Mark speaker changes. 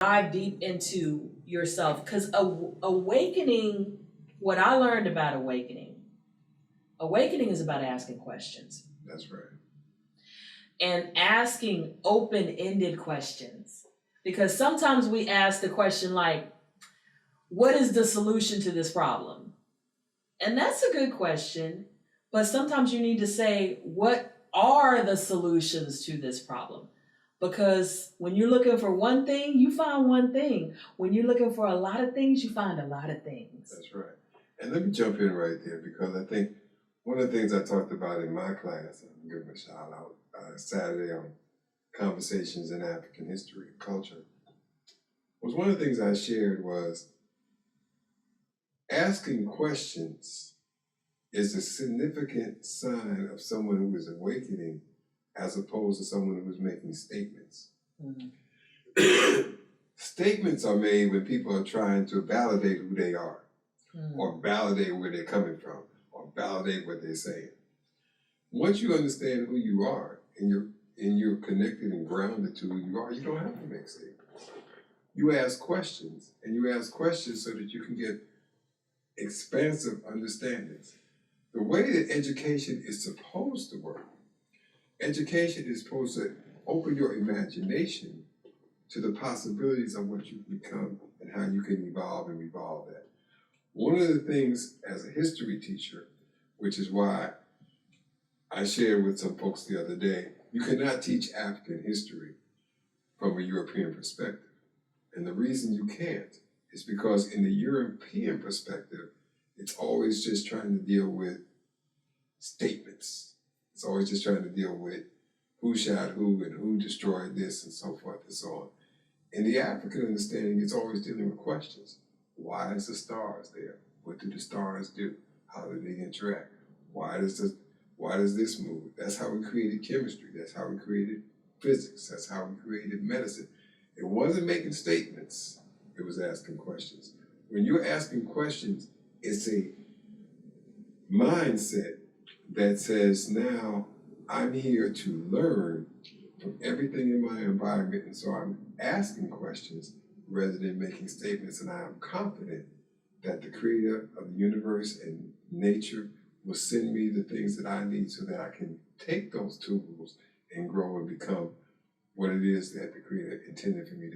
Speaker 1: dive deep into yourself, because awakening, what I learned about awakening is about asking questions.
Speaker 2: That's right.
Speaker 1: And asking open-ended questions. Because sometimes we ask the question like, what is the solution to this problem? And that's a good question, but sometimes you need to say, what are the solutions to this problem? Because when you're looking for one thing, you find one thing. When you're looking for a lot of things, you find a lot of things.
Speaker 2: That's right. And let me jump in right there, because I think one of the things I talked about in my class, I'm giving a shout out, Saturday on Conversations in African History and Culture, was one of the things I shared was asking questions is a significant sign of someone who is awakening as opposed to someone who is making statements. Mm-hmm. Statements are made when people are trying to validate who they are, or validate where they're coming from, or validate what they're saying. Once you understand who you are and you're connected and grounded to who you are, you don't have to make statements. You ask questions, and you ask questions so that you can get expansive understandings. The way that education is supposed to work, education is supposed to open your imagination to the possibilities of what you become and how you can evolve and revolve that. One of the things as a history teacher, which is why I shared with some folks the other day, you cannot teach African history from a European perspective. And the reason you can't is because in the European perspective, it's always just trying to deal with statements. It's always just trying to deal with who shot who and who destroyed this and so forth and so on. In the African understanding, it's always dealing with questions. Why is the stars there? What do the stars do? How do they interact? Why does this move? That's how we created chemistry. That's how we created physics. That's how we created medicine. It wasn't making statements. It was asking questions. When you're asking questions, it's a mindset that says, now I'm here to learn from everything in my environment, and so I'm asking questions rather than making statements, and I am confident that the creator of the universe and nature will send me the things that I need so that I can take those tools and grow and become what it is that the creator intended for me to